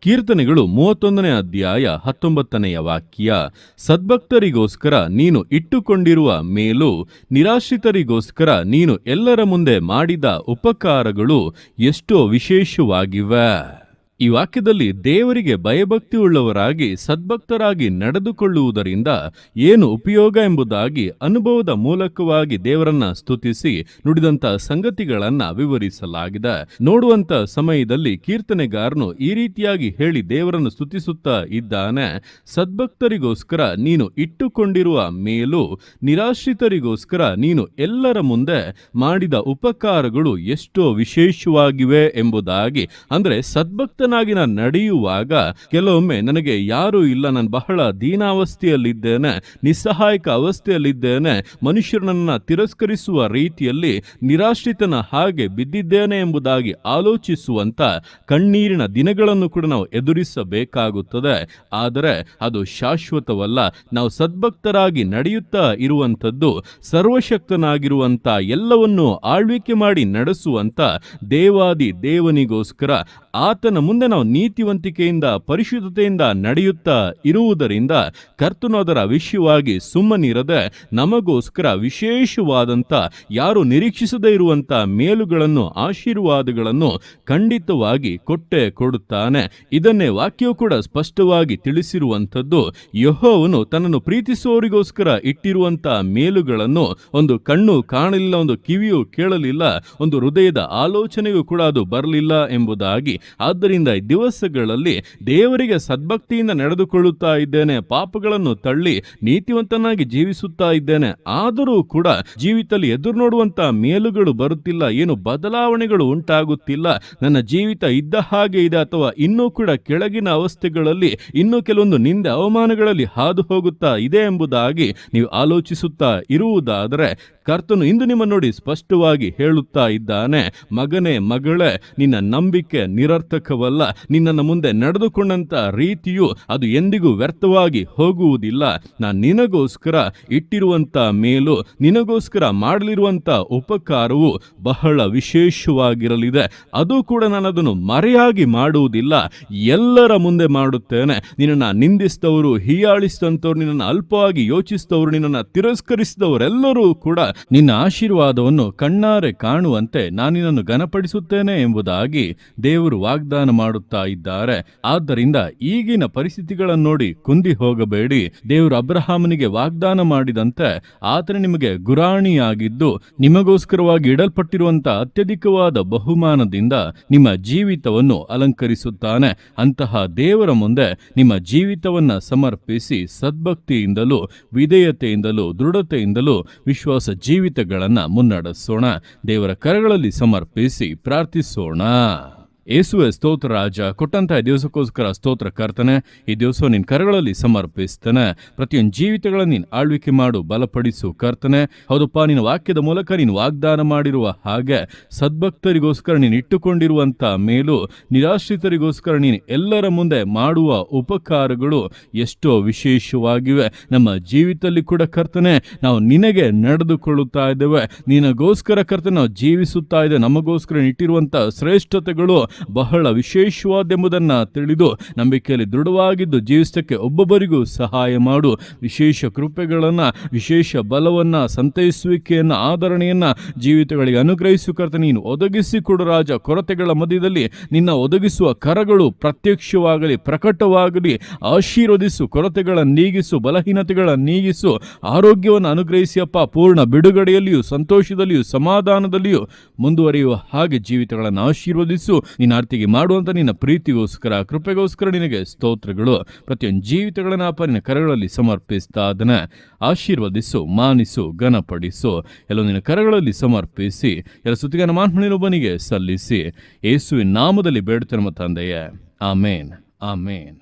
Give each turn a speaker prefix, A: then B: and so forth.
A: ಕೀರ್ತನೆಗಳು 31ನೇ ಅಧ್ಯಾಯ 19ನೆಯ ವಾಕ್ಯ. ಸದ್ಭಕ್ತರಿಗೋಸ್ಕರ ನೀನು ಇಟ್ಟುಕೊಂಡಿರುವ ಮೇಲು, ನಿರಾಶ್ರಿತರಿಗೋಸ್ಕರ ನೀನು ಎಲ್ಲರ ಮುಂದೆ ಮಾಡಿದ ಉಪಕಾರಗಳು ಎಷ್ಟೋ ವಿಶೇಷವಾಗಿವೆ. ಈ ವಾಕ್ಯದಲ್ಲಿ ದೇವರಿಗೆ ಭಯಭಕ್ತಿ ಉಳ್ಳವರಾಗಿ ಸದ್ಭಕ್ತರಾಗಿ ನಡೆದುಕೊಳ್ಳುವುದರಿಂದ ಏನು ಉಪಯೋಗ ಎಂಬುದಾಗಿ ಅನುಭವದ ಮೂಲಕವಾಗಿ ದೇವರನ್ನ ಸ್ತುತಿಸಿ ನುಡಿದಂತ ಸಂಗತಿಗಳನ್ನ ವಿವರಿಸಲಾಗಿದೆ. ನೋಡುವಂತ ಸಮಯದಲ್ಲಿ ಕೀರ್ತನೆಗಾರನು ಈ ರೀತಿಯಾಗಿ ಹೇಳಿ ದೇವರನ್ನು ಸ್ತುತಿಸುತ್ತಾ ಇದ್ದಾನೆ. ಸದ್ಭಕ್ತರಿಗೋಸ್ಕರ ನೀನು ಇಟ್ಟುಕೊಂಡಿರುವ ಮೇಲು, ನಿರಾಶ್ರಿತರಿಗೋಸ್ಕರ ನೀನು ಎಲ್ಲರ ಮುಂದೆ ಮಾಡಿದ ಉಪಕಾರಗಳು ಎಷ್ಟೋ ವಿಶೇಷವಾಗಿವೆ ಎಂಬುದಾಗಿ. ಅಂದ್ರೆ ಸದ್ಭಕ್ತ ನಾನು ನಡೆಯುವಾಗ ಕೆಲವೊಮ್ಮೆ ನನಗೆ ಯಾರೂ ಇಲ್ಲ, ನಾನು ಬಹಳ ದೀನಾವಸ್ಥೆಯಲ್ಲಿದ್ದೇನೆ, ನಿಸ್ಸಹಾಯಕ ಅವಸ್ಥೆಯಲ್ಲಿದ್ದೇನೆ, ಮನುಷ್ಯರನ್ನ ತಿರಸ್ಕರಿಸುವ ರೀತಿಯಲ್ಲಿ ನಿರಾಶ್ರಿತನ ಹಾಗೆ ಬಿದ್ದಿದ್ದೇನೆ ಎಂಬುದಾಗಿ ಆಲೋಚಿಸುವಂತ ಕಣ್ಣೀರಿನ ದಿನಗಳನ್ನು ಕೂಡ ನಾವು ಎದುರಿಸಬೇಕಾಗುತ್ತದೆ. ಆದರೆ ಅದು ಶಾಶ್ವತವಲ್ಲ. ನಾವು ಸದ್ಭಕ್ತರಾಗಿ ನಡೆಯುತ್ತಾ ಇರುವಂಥದ್ದು ಸರ್ವಶಕ್ತನಾಗಿರುವಂತ, ಎಲ್ಲವನ್ನೂ ಆಳ್ವಿಕೆ ಮಾಡಿ ನಡೆಸುವಂತ ದೇವಾದಿ ದೇವನಿಗೋಸ್ಕರ, ಆತನ ಮುಂದೆ ನಾವು ನೀತಿವಂತಿಕೆಯಿಂದ ಪರಿಶುದ್ಧತೆಯಿಂದ ನಡೆಯುತ್ತಾ ಇರುವುದರಿಂದ ಕರ್ತನು ಅದರ ವಿಷಯವಾಗಿ ಸುಮ್ಮನಿರದೆ ನಮಗೋಸ್ಕರ ವಿಶೇಷವಾದಂಥ, ಯಾರು ನಿರೀಕ್ಷಿಸದೇ ಇರುವಂಥ ಮೇಲುಗಳನ್ನು, ಆಶೀರ್ವಾದಗಳನ್ನು ಖಂಡಿತವಾಗಿ ಕೊಟ್ಟೇ ಕೊಡುತ್ತಾನೆ. ಇದನ್ನೇ ವಾಕ್ಯವು ಕೂಡ ಸ್ಪಷ್ಟವಾಗಿ ತಿಳಿಸಿರುವಂಥದ್ದು. ಯೆಹೋವನು ತನ್ನನ್ನು ಪ್ರೀತಿಸುವವರಿಗೋಸ್ಕರ ಇಟ್ಟಿರುವಂಥ ಮೇಲುಗಳನ್ನು ಒಂದು ಕಣ್ಣು ಕಾಣಲಿಲ್ಲ, ಒಂದು ಕಿವಿಯು ಕೇಳಲಿಲ್ಲ, ಒಂದು ಹೃದಯದ ಆಲೋಚನೆಗೂ ಕೂಡ ಅದು ಬರಲಿಲ್ಲ ಎಂಬುದಾಗಿ. ಆದ್ದರಿಂದ ಈ ದಿವಸಗಳಲ್ಲಿ ದೇವರಿಗೆ ಸದ್ಭಕ್ತಿಯಿಂದ ನಡೆದುಕೊಳ್ಳುತ್ತಾ ಇದ್ದೇನೆ, ಪಾಪಗಳನ್ನು ತಳ್ಳಿ ನೀತಿವಂತನಾಗಿ ಜೀವಿಸುತ್ತಾ ಇದ್ದೇನೆ, ಆದರೂ ಕೂಡ ಜೀವಿತದಲ್ಲಿ ಎದುರು ನೋಡುವಂತ ಮೇಲುಗಳು ಬರುತ್ತಿಲ್ಲ, ಏನು ಬದಲಾವಣೆಗಳು ಉಂಟಾಗುತ್ತಿಲ್ಲ, ನನ್ನ ಜೀವಿತ ಇದ್ದ ಹಾಗೆ ಇದೆ, ಅಥವಾ ಇನ್ನೂ ಕೂಡ ಕೆಳಗಿನ ಅವಸ್ಥೆಗಳಲ್ಲಿ, ಇನ್ನೂ ಕೆಲವೊಂದು ನಿಂದೆ ಅವಮಾನಗಳಲ್ಲಿ ಹಾದು ಹೋಗುತ್ತಾ ಇದೆ ಎಂಬುದಾಗಿ ನೀವು ಆಲೋಚಿಸುತ್ತಾ ಇರುವುದಾದರೆ ಕರ್ತನು ಇಂದು ನಿಮ್ಮ ನೋಡಿ ಸ್ಪಷ್ಟವಾಗಿ ಹೇಳುತ್ತಾ ಇದ್ದಾನೆ. ಮಗನೇ, ಮಗಳೇ, ನಿನ್ನ ನಂಬಿಕೆ ನಿರರ್ಥಕವಲ್ಲ. ನಿನ್ನನ್ನು ಮುಂದೆ ನಡೆದುಕೊಂಡಂತ ರೀತಿಯು ಅದು ಎಂದಿಗೂ ವ್ಯರ್ಥವಾಗಿ ಹೋಗುವುದಿಲ್ಲ. ನಾನು ನಿನಗೋಸ್ಕರ ಇಟ್ಟಿರುವಂತ ಮೇಲು, ನಿನಗೋಸ್ಕರ ಮಾಡಲಿರುವಂತ ಉಪಕಾರವು ಬಹಳ ವಿಶೇಷವಾಗಿರಲಿದೆ. ಅದು ಕೂಡ ನಾನು ಅದನ್ನು ಮರೆಯಾಗಿ ಮಾಡುವುದಿಲ್ಲ, ಎಲ್ಲರ ಮುಂದೆ ಮಾಡುತ್ತೇನೆ. ನಿನ್ನನ್ನು ನಿಂದಿಸಿದವರು, ಹೀಯಾಳಿಸಿದಂಥವ್ರು, ನಿನ್ನನ್ನು ಅಲ್ಪವಾಗಿ ಯೋಚಿಸಿದವರು, ನಿನ್ನನ್ನು ತಿರಸ್ಕರಿಸಿದವರೆಲ್ಲರೂ ಕೂಡ ನಿನ್ನ ಆಶೀರ್ವಾದವನ್ನು ಕಣ್ಣಾರೆ ಕಾಣುವಂತೆ ನಾನು ನಿನ್ನನ್ನು ಘನಪಡಿಸುತ್ತೇನೆ ಎಂಬುದಾಗಿ ದೇವರು ವಾಗ್ದಾನ ಮಾಡುತ್ತಾ ಇದ್ದಾರೆ. ಆದ್ದರಿಂದ ಈಗಿನ ಪರಿಸ್ಥಿತಿಗಳನ್ನು ನೋಡಿ ಕುಂದಿ ಹೋಗಬೇಡಿ. ದೇವರು ಅಬ್ರಹಾಮನಿಗೆ ವಾಗ್ದಾನ ಮಾಡಿದಂತೆ ಆತನು ನಿಮಗೆ ಗುರಾಣಿಯಾಗಿದ್ದು ನಿಮಗೋಸ್ಕರವಾಗಿ ಇಡಲ್ಪಟ್ಟಿರುವಂತಹ ಅತ್ಯಧಿಕವಾದ ಬಹುಮಾನದಿಂದ ನಿಮ್ಮ ಜೀವಿತವನ್ನು ಅಲಂಕರಿಸುತ್ತಾನೆ. ಅಂತಹ ದೇವರ ಮುಂದೆ ನಿಮ್ಮ ಜೀವಿತವನ್ನ ಸಮರ್ಪಿಸಿ ಸದ್ಭಕ್ತಿಯಿಂದಲೂ ವಿಧೇಯತೆಯಿಂದಲೂ ದೃಢತೆಯಿಂದಲೂ ವಿಶ್ವಾಸ ಜೀವಿತಗಳನ್ನು ಮುನ್ನಡೆಸೋಣ. ದೇವರ ಕರಗಳಲ್ಲಿ ಸಮರ್ಪಿಸಿ ಪ್ರಾರ್ಥಿಸೋಣ. ಯೇಸುವೆ ಸ್ತೋತ್ರ ರಾಜ, ಕೊಟ್ಟಂತಹ ದಿವಸಕ್ಕೋಸ್ಕರ ಸ್ತೋತ್ರ ಕರ್ತನೆ. ಈ ದಿವಸ ನಿನ್ನ ಕರಗಳಲ್ಲಿ ಸಮರ್ಪಿಸ್ತೇನೆ. ಪ್ರತಿಯೊಂದು ಜೀವಿತಗಳನ್ನು ನೀನು ಆಳ್ವಿಕೆ ಮಾಡು, ಬಲಪಡಿಸು ಕರ್ತನೆ. ಹೌದಪ್ಪ, ನಿನ್ನ ವಾಕ್ಯದ ಮೂಲಕ ನೀನು ವಾಗ್ದಾನ ಮಾಡಿರುವ ಹಾಗೆ ಸದ್ಭಕ್ತರಿಗೋಸ್ಕರ ನೀನು ಇಟ್ಟುಕೊಂಡಿರುವಂಥ ಮೇಲು, ನಿರಾಶ್ರಿತರಿಗೋಸ್ಕರ ನೀನು ಎಲ್ಲರ ಮುಂದೆ ಮಾಡುವ ಉಪಕಾರಗಳು ಎಷ್ಟೋ ವಿಶೇಷವಾಗಿವೆ. ನಮ್ಮ ಜೀವಿತದಲ್ಲಿ ಕೂಡ ಕರ್ತನೆ ನಾವು ನಿನಗೆ ನಡೆದುಕೊಳ್ಳುತ್ತಾ ಇದ್ದೇವೆ, ನಿನಗೋಸ್ಕರ ಕರ್ತನೆ ನಾವು ಜೀವಿಸುತ್ತಾ ಇದ್ದೇವೆ. ನಮಗೋಸ್ಕರ ಇಟ್ಟಿರುವಂಥ ಶ್ರೇಷ್ಠತೆಗಳು ಬಹಳ ವಿಶೇಷವಾದೆಂಬುದನ್ನ ತಿಳಿದು ನಂಬಿಕೆಯಲ್ಲಿ ದೃಢವಾಗಿದ್ದು ಜೀವಿಸಕ್ಕೆ ಒಬ್ಬೊಬ್ಬರಿಗೂ ಸಹಾಯ ಮಾಡು. ವಿಶೇಷ ಕೃಪೆಗಳನ್ನ, ವಿಶೇಷ ಬಲವನ್ನ, ಸಂತೈಸುವಿಕೆಯನ್ನ, ಆದರಣೆಯನ್ನ ಜೀವಿತಗಳಿಗೆ ಅನುಗ್ರಹಿಸು ಕರ್ತನೆ. ನೀನು ಒದಗಿಸಿಕೊಡು ರಾಜ. ಕೊರತೆಗಳ ಮಧ್ಯದಲ್ಲಿ ನಿನ್ನ ಒದಗಿಸುವ ಕರಗಳು ಪ್ರತ್ಯಕ್ಷವಾಗಲಿ, ಪ್ರಕಟವಾಗಲಿ. ಆಶೀರ್ವದಿಸು, ಕೊರತೆಗಳನ್ನು ನೀಗಿಸು, ಬಲಹೀನತೆಗಳನ್ನು ನೀಗಿಸು, ಆರೋಗ್ಯವನ್ನು ಅನುಗ್ರಹಿಸಿಯಪ್ಪ. ಪೂರ್ಣ ಬಿಡುಗಡೆಯಲ್ಲಿಯೂ ಸಂತೋಷದಲ್ಲಿಯೂ ಸಮಾಧಾನದಲ್ಲಿಯೂ ಮುಂದುವರಿಯುವ ಹಾಗೆ ಜೀವಿತಗಳನ್ನು ಆಶೀರ್ವದಿಸು. ನಿನ್ನ ಆರ್ತಿಗೆ ಮಾಡುವಂತ ನಿನ್ನ ಪ್ರೀತಿಗೋಸ್ಕರ, ಕೃಪೆಗೋಸ್ಕರ ನಿನಗೆ ಸ್ತೋತ್ರಗಳು. ಪ್ರತಿಯೊಂದು ಜೀವಿತಗಳನ್ನು ಅಪ್ಪ ನಿನ್ನ ಕರಗಳಲ್ಲಿ ಸಮರ್ಪಿಸ್ತಾ ಅದನ್ನ ಆಶೀರ್ವದಿಸು, ಮಾನಿಸು, ಘನಪಡಿಸು. ಎಲ್ಲ ನಿನ್ನ ಕರಗಳಲ್ಲಿ ಸಮರ್ಪಿಸಿ ಎಲ್ಲ ಸ್ತುತಿಗಾನ ಮಾನ್ಮನಿನೊಬ್ಬನಿಗೆ ಸಲ್ಲಿಸಿ ಯೇಸುವಿನ ನಾಮದಲ್ಲಿ ಬೇಡುತ್ತೇನೆ ತಂದೆಯೇ. ಆಮೇನ್, ಆಮೇನ್.